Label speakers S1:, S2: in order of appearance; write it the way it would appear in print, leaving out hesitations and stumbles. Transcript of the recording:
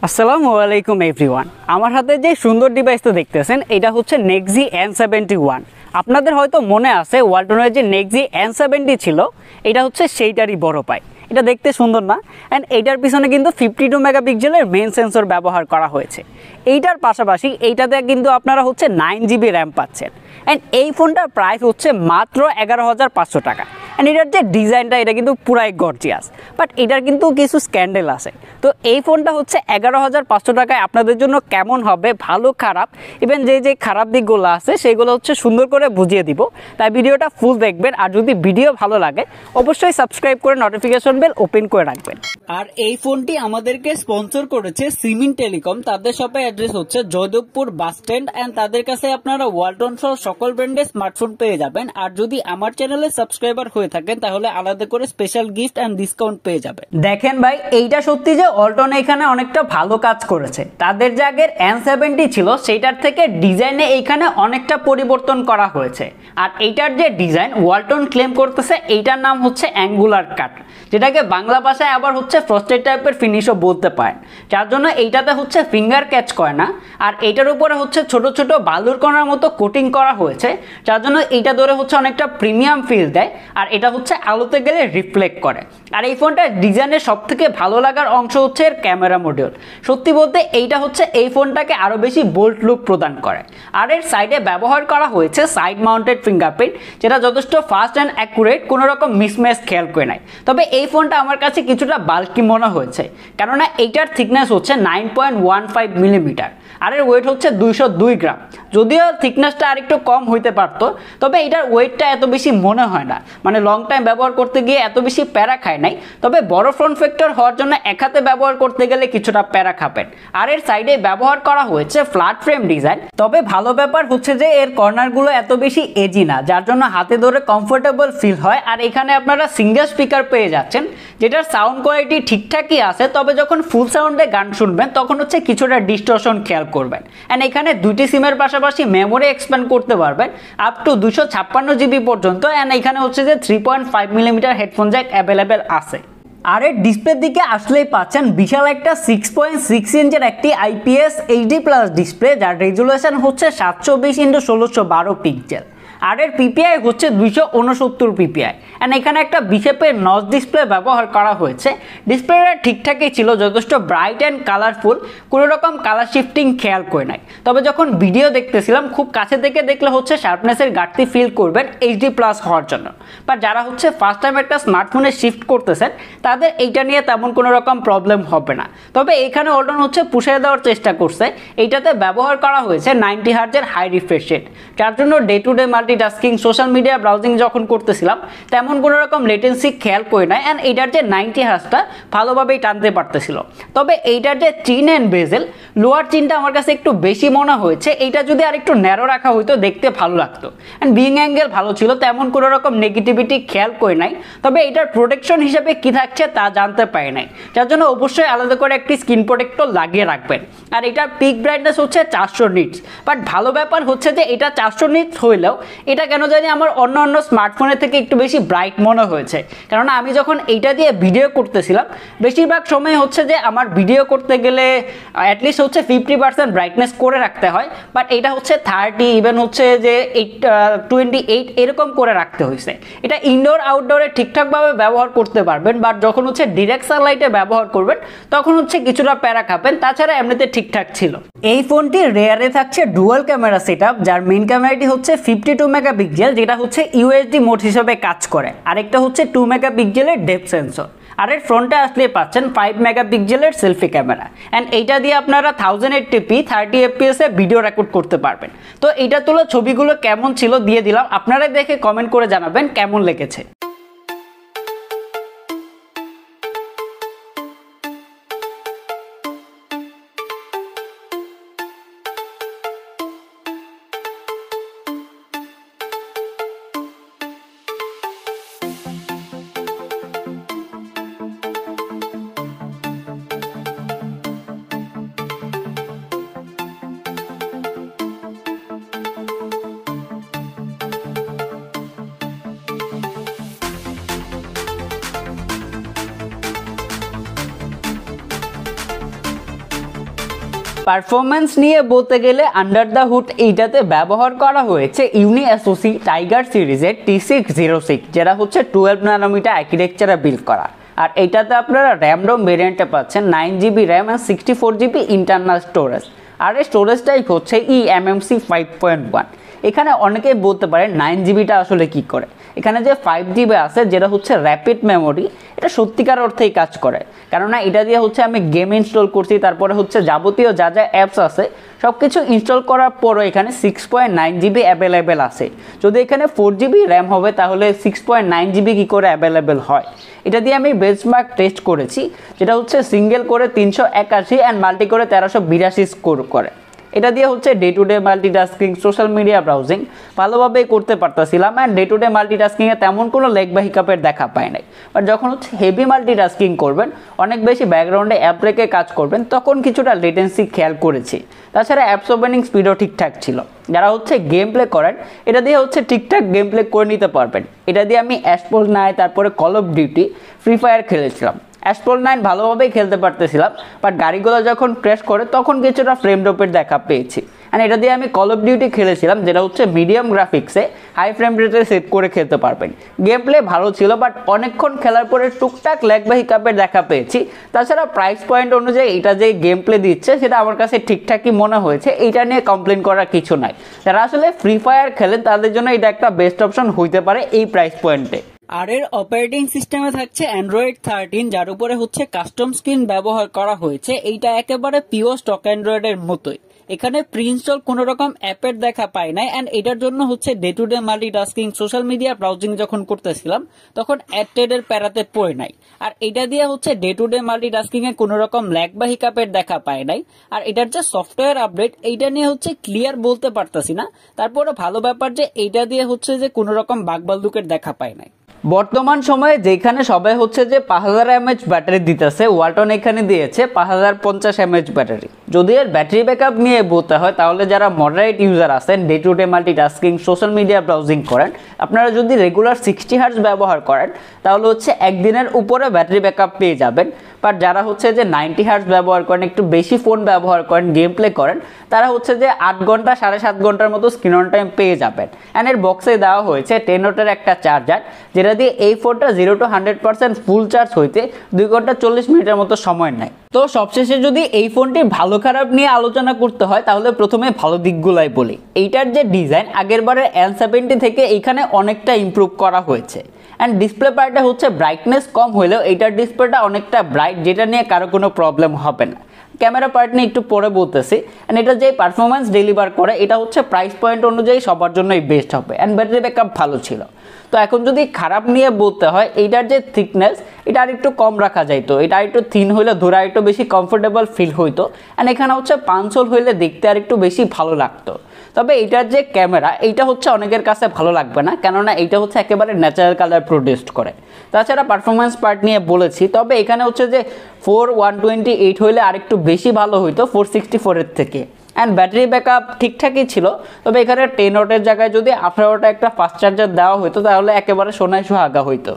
S1: আসসালামু আলাইকুম এভরিওয়ান। আমার হাতে যে সুন্দর ডিভাইসটা দেখতেছেন এটা হচ্ছে নেক্সজি N71। আপনাদের হয়তো মনে আছে ওয়ালটনের যে নেক্সজি N70 ছিল এটা হচ্ছে সেইটারই বড় পাই। এটা দেখতে সুন্দর না? অ্যান্ড এইটার পিছনে কিন্তু 52 মেগাপিক্সেলের মেইন সেন্সর ব্যবহার করা হয়েছে। এইটার পাশাপাশি এইটাতে কিন্তু আপনারা হচ্ছে 9GB র্যাম পাচ্ছেন। অ্যান্ড এই ফোনটার প্রাইস হচ্ছে মাত্র 11,500 টাকা। অ্যান্ড এটার যে ডিজাইনটা এটা কিন্তু পুরাই গর্জিয়াস, বাট এটার কিন্তু কিছু স্ক্যান্ডেল আছে। তো এই ফোনটা হচ্ছে 11,500 টাকায় আপনাদের জন্য কেমন হবে, ভালো খারাপ, ইভেন যে খারাপ দিকগুলো আছে সেগুলো হচ্ছে সুন্দর করে বুঝিয়ে দিব। তাই ভিডিওটা ফুল দেখবেন, আর যদি ভিডিও ভালো লাগে অবশ্যই সাবস্ক্রাইব করে নোটিফিকেশন বেল ওপেন করে রাখবেন। আর এই ফোনটি আমাদেরকে স্পন্সর করেছে সিমিন টেলিকম। তাদের শপের অ্যাড্রেস হচ্ছে জয়দেবপুর বাস স্ট্যান্ড, অ্যান্ড তাদের কাছে আপনারা ওয়ালটন সহ সকল ব্র্যান্ডের স্মার্টফোন পেয়ে যাবেন। আর যদি আমার চ্যানেলে সাবস্ক্রাইবার হয়ে থাকেন তাহলে আলাদা করে স্পেশাল গিফট এন্ড ডিসকাউন্ট পেয়ে যাবেন। দেখেন ভাই, এইটা সত্যি যে ওয়ালটন এখানে অনেকটা ভালো কাজ করেছে। তাদের যে আগের N70 ছিল সেটার থেকে ডিজাইনে এইখানে অনেকটা পরিবর্তন করা হয়েছে। আর এইটার যে ডিজাইন ওয়ালটন ক্লেম করতেছে এইটার নাম হচ্ছে অ্যাঙ্গুলার কাট, যেটাকে বাংলা ভাষায় আবার হচ্ছে ফ্রস্টেড টাইপের ফিনিশও বলতে পারেন, যার জন্য এইটাতে হচ্ছে ফিঙ্গার ক্যাচ করে না। আর এইটার উপরে হচ্ছে ছোট ছোট বালুর কণার মতো কোটিং করা হয়েছে, যার জন্য এইটা ধরে হচ্ছে অনেকটা প্রিমিয়াম ফিল দেয়। আর এটা হচ্ছে আলোতে গেলে রিফ্লেক্ট করে। আর এই ফোনটার ডিজাইনের সব থেকে ভালো লাগার অংশ হচ্ছে এর ক্যামেরা মডিউল। সত্যি বলতে এইটা হচ্ছে এই ফোনটাকে আরো বেশি বোল্ড লুক প্রদান করে। আর এর সাইডে ব্যবহার করা হয়েছে সাইড মাউন্টেড ফিঙ্গারপ্রিন্ট, যেটা যথেষ্ট ফাস্ট অ্যান্ড অ্যাকুরেট, কোনো রকম মিসম্যাচ খেয়াল করে নাই। তবে এই ফোনটা আমার কাছে কিছুটা বাল্কি মনে হয়েছে, কেননা এইটার থিকনেস হচ্ছে 9.15 মিলিমিটার আর এর ওয়েট হচ্ছে 202 গ্রাম। যদিও থিকনেসটা আর একটু কম হইতে পারতো, তবে এটার ওয়েটটা এত বেশি মনে হয় না, মানে লং টাইম ব্যবহার করতে গিয়ে এত বেশি প্যারা খায় নাই। তবে বড় ফ্রন্ট ফ্যাক্টর হওয়ার জন্য এক হাতে ব্যবহার করতে গেলে কিছুটা প্যারা খাবেন। আর এর সাইডে ব্যবহার করা হয়েছে ফ্ল্যাট ফ্রেম ডিজাইন। তবে ভালো ব্যাপার হচ্ছে যে এর কর্নারগুলো এত বেশি এজি না, যার জন্য হাতে ধরে কমফোর্টেবল ফিল হয়। আর এখানে আপনারা সিঙ্গেল স্পিকার পেয়ে যাচ্ছেন, যেটার সাউন্ড কোয়ালিটি ঠিকঠাকই আছে। তবে যখন ফুল সাউন্ডে গান শুনবেন তখন হচ্ছে কিছুটা ডিস্টরশন খেয়াল করবেন। অ্যান্ড এখানে দুইটি সিমের পাশাপাশি মেমোরি এক্সপ্যান্ড করতে পারবেন আপ টু 256 GB পর্যন্ত। অ্যান্ড এখানে হচ্ছে যে 3.5 মিলিমিটার হেডফোন জ্যাক অ্যাভেলেবেল আছে। আর এর ডিসপ্লের দিকে আসলেই পাচ্ছেন বিশাল একটা 6.6 ইঞ্চের একটি IPS HD+ ডিসপ্লে, যার রেজুলেশন হচ্ছে 720x1612 পিক্সেল। আর এর পিপিআই হচ্ছে 269 পিপিআই। অ্যান্ড এখানে একটা বিশেপের নচ ডিসপ্লে ব্যবহার করা হয়েছে। ডিসপ্লেটা ঠিকঠাকই ছিল, যথেষ্ট ব্রাইট অ্যান্ড কালারফুল, কোনো রকম কালার শিফটিং খেয়াল করে নাই। তবে যখন ভিডিও দেখতেছিলাম খুব কাছে থেকে দেখলে হচ্ছে শার্পনেসের ঘাটতি ফিল করবেন HD+ হওয়ার জন্য। বাট যারা হচ্ছে ফার্স্ট টাইম একটা স্মার্টফোনে শিফট করতেছেন তাদের এইটা নিয়ে তেমন কোনো রকম প্রবলেম হবে না। তবে এখানে ওয়ালটন হচ্ছে পুষিয়ে দেওয়ার চেষ্টা করছে। এইটাতে ব্যবহার করা হয়েছে 90 হার্জের হাই রিফ্রেশ রেট, যার জন্য day to day multitasking, social media browsing যখন করতেছিলাম তেমন কোনো রকম লেটেন্সি খেয়াল করে নাই। অ্যান্ড এইটার যে 90 হার্জটা ভালোভাবেই টানতে পারতেছিল। তবে এইটার যে চিন অ্যান্ড বেজেল, লোয়ার চিনটা আমার কাছে একটু বেশি মনে হয়েছে। এইটা যদি আর একটু ন্যারো রাখা হইতো দেখতে ভালো লাগতো। অ্যান্ড বিং অ্যাঙ্গেল ভালো ছিল, তেমন কোনো রকম নেগেটিভিটি খেয়াল করে নাই। তবে এটার প্রোটেকশন হিসেবে কি থাকছে তা জানতে পারি নাই, যার জন্য অবশ্যই আলাদা করে একটি স্ক্রিন প্রোটেক্টর লাগিয়ে রাখবেন। আর এটার পিক ব্রাইটনেস হচ্ছে 400 নিটস। বাট ভালো ব্যাপার হচ্ছে যে এটা 400 নিটস হইলেও এটা কেন জানি আমার অন্য স্মার্টফোনের থেকে একটু বেশি ব্রাইট মনে হয়েছে। কেননা আমি যখন এইটা দিয়ে ভিডিও করতেছিলাম বেশিরভাগ সময় হচ্ছে যে আমার ভিডিও করতে গেলে অ্যাটলিস্ট হচ্ছে 50% ব্রাইটনেস করে রাখতে হয়। বাট এটা হচ্ছে 30, ইভেন হচ্ছে যে 28 এরকম করে রাখতে হয়েছে। এটা ইনডোর আউটডোরে ঠিকঠাকভাবে ব্যবহার করতে পারবেন, বাট যখন হচ্ছে ডিরেক্ট সানলাইটে ব্যবহার করবেন তখন হচ্ছে কিছুটা প্যারা খাবেন। তাছাড়া এমনিতে ঠিকঠাক ছিল। এই ফোনটির রেয়ারে থাকছে ডুয়াল ক্যামেরা সেটআপ, যার মেইন ক্যামেরাটি হচ্ছে 52 মেগাপিক্সেল, যেটা হচ্ছে UHD মোড হিসেবে কাজ করে। আরেকটা হচ্ছে 2 মেগাপিক্সেলের ডেপথ সেন্সর। আর এর ফ্রন্টে আসলে পাচ্ছেন 5 মেগাপিক্সেলের সেলফি ক্যামেরা। অ্যান্ড এইটা দিয়ে আপনারা 1080p 30 fps এ ভিডিও রেকর্ড করতে পারবেন। তো এইটা তোলা ছবিগুলো কেমন ছিল দিয়ে দিলাম, আপনারা দেখে কমেন্ট করে জানাবেন কেমন লেগেছে। পারফরমেন্স নিয়ে বলতে গেলে আন্ডার দ্য হুড এইটাতে ব্যবহার করা হয়েছে ইউনি এসওসি টাইগার সিরিজের T606, যেটা হচ্ছে 12 ন্যানোমিটার আর্কিটেকচারে বিল্ড করা। আর এইটাতে আপনারা র্যাম রোম ভেরিয়েন্টে পাচ্ছেন 9GB RAM and 64GB internal storage. আর এই স্টোরেজ টাইপ হচ্ছে eMMC 5.1। এখানে অনেকেই বলতে পারে 9GBটা আসলে কি করে। এখানে যে 5GB আছে যেটা হচ্ছে র্যাপিড মেমোরি, এটা সত্যিকার অর্থেই কাজ করে, কেননা এটা দিয়ে হচ্ছে আমি গেম ইনস্টল করছি, তারপরে হচ্ছে যাবতীয় যা যা অ্যাপস আছে সব কিছু ইনস্টল করার পরও এখানে 6.9GB অ্যাভেলেবেল আছে। যদি এখানে 4GB র্যাম হবে তাহলে 6.9GB কী করে অ্যাভেলেবেল হয়। এটা দিয়ে আমি বেঞ্চমার্ক টেস্ট করেছি, যেটা হচ্ছে সিঙ্গেল করে 381 অ্যান্ড মাল্টি করে 1382 স্কোর করে। এটা দিয়ে হচ্ছে day to day multitasking, social media browsing ভালোভাবেই করতে পারতেছিলাম। অ্যান্ড ডে টু ডে মাল্টিটাস্কিংয়ে তেমন কোনো লেগ বা হিকাপের দেখা পায় নাই। বাট যখন হচ্ছে হেভি মাল্টিটাস্কিং করবেন, অনেক বেশি ব্যাকগ্রাউন্ডে অ্যাপ রেখে কাজ করবেন, তখন কিছুটা লেটেন্সি খেয়াল করেছি। তাছাড়া অ্যাপস ওপেনিং স্পিডও ঠিকঠাক ছিল। যারা হচ্ছে গেম প্লে করেন, এটা দিয়ে হচ্ছে ঠিকঠাক গেম প্লে করে নিতে পারবেন। এটা দিয়ে আমি অ্যাশপোল 9, তারপরে call of duty, free fire খেলেছিলাম। অ্যাশপোল 9 ভালোভাবেই খেলতে পারতেছিলাম, বাট গাড়িগুলো যখন ক্র্যাশ করে তখন কিছুটা ফ্রেম ড্রপের দেখা পেয়েছি। অ্যান্ড এটা দিয়ে আমি কল অফ ডিউটি খেলেছিলাম, যেটা হচ্ছে মিডিয়াম গ্রাফিক্সে হাই ফ্রেম রেটে সেট করে খেলতে পারবেন। গেম প্লে ভালো ছিল, বাট অনেকক্ষণ খেলার পরে টুকটাক ল্যাগ বা হিকাপের দেখা পেয়েছি। তাছাড়া প্রাইস পয়েন্ট অনুযায়ী এটা যে গেম প্লে দিচ্ছে সেটা আমার কাছে ঠিকঠাকই মনে হয়েছে, এইটা নিয়ে কমপ্লেন করার কিছু নাই। যারা আসলে ফ্রি ফায়ার খেলেন তাদের জন্য এটা একটা বেস্ট অপশন হইতে পারে এই প্রাইস পয়েন্টে। আর এর অপারেটিং সিস্টেমে থাকছে Android 13, যার উপরে হচ্ছে কাস্টম স্ক্রিন ব্যবহার করা হয়েছে। এইটা একেবারে পিওর স্টক অ্যান্ড্রয়েডের মতোই। এখানে প্রি ইনস্টল কোনো রকম অ্যাপের দেখা পায় নাই। অ্যান্ড এটার জন্য হচ্ছে day to day multitasking, social media browsing যখন করতেছিলাম তখন অ্যাডটেডের প্যারাতে পড়ে নাই। আর এটা দিয়ে হচ্ছে ডে টু ডে মাল্টিটাস্কিং এ কোনো রকম ল্যাগ বা হিকাপের দেখা পায় নাই। আর এটার যে সফটওয়্যার আপডেট, এইটা নিয়ে হচ্ছে ক্লিয়ার বলতে পারতাছি না। তারপরে ভালো ব্যাপার যে এইটা দিয়ে হচ্ছে যে কোনো রকম বাগবালদুকের দেখা পায় নাই। বর্তমান সময়ে যেখানে সবাই হচ্ছে যে 5000 mAh ব্যাটারি দিতেছে, ওয়ালটন এখানে দিয়েছে 5050 mAh ব্যাটারি। যদি এর ব্যাটারি ব্যাকআপ নিয়ে বলতে হয় তাহলে যারা মডারেট ইউজার আছেন, day to day multitasking, social media browsing করেন, আপনারা যদি রেগুলার 60 Hz ব্যবহার করেন তাহলে হচ্ছে একদিনের উপরে ব্যাটারি ব্যাকআপ পেয়ে যাবেন। বাট যারা হচ্ছে যে 90 Hz ব্যবহার করেন, একটু বেশি ফোন ব্যবহার করেন, গেম প্লে করেন, তারা হচ্ছে যে 8 ঘন্টা 7.5 ঘন্টার মতো স্ক্রিন অন টাইম পেয়ে যাবেন। অ্যান্ড এর বক্সে দেওয়া হয়েছে 10 ওয়াটের একটা চার্জার, যেটা দিয়ে এই ফোনটা 0 to 100% ফুল চার্জ হইতে 2 ঘন্টা 40 মিনিটের মতো সময় নেয়। তো সবশেষে যদি এই ফোনটির ভালো খারাপ নিয়ে আলোচনা করতে হয় তাহলে প্রথমে ভালো দিকগুলাই বলি। এইটার যে ডিজাইন আগের বারের N70 থেকে এইখানে অনেকটা ইমপ্রুভ করা হয়েছে। অ্যান্ড ডিসপ্লে পার্টে হচ্ছে ব্রাইটনেস কম হলেও এইটার ডিসপ্লেটা অনেকটা ব্রাইট, যেটা নিয়ে কারো কোনো প্রবলেম হবে না। ক্যামেরা পার্ট নিয়ে একটু পরে বলতেছি। অ্যান্ড এটা যে পারফরমেন্স ডেলিভার করে এটা হচ্ছে প্রাইস পয়েন্ট অনুযায়ী সবার জন্যই বেস্ট হবে। অ্যান্ড ব্যাটারি ব্যাকআপ ভালো ছিল। তো এখন যদি খারাপ নিয়ে বলতে হয়, এইটার যে থিকনেস এটা আর একটু কম রাখা যাইতো। এটা আর একটু থিন হইলে ধরে আর একটু বেশি কমফোর্টেবল ফিল হইতো। অ্যান্ড এখানে হচ্ছে পাঞ্চল হইলে দেখতে আর একটু বেশি ভালো লাগতো। তবে এইটার যে ক্যামেরা, এইটা হচ্ছে অনেকের কাছে ভালো লাগবে না, কেননা এইটা হচ্ছে একেবারে ন্যাচারাল কালার প্রডিউসড করে। তাছাড়া পারফরমেন্স পার্ট নিয়ে বলেছি, তবে এখানে হচ্ছে যে 4128 হইলে আরেকটু বেশি ভালো হইতো 464 থেকে। অ্যান্ড ব্যাটারি ব্যাকআপ ঠিকঠাকই ছিল, তবে এখানে 10 ওয়াটের জায়গায় যদি 18 ওয়াটের একটা ফাস্ট চার্জার দেওয়া হতো তাহলে একেবারে সোনায় সোহাগা হইতো।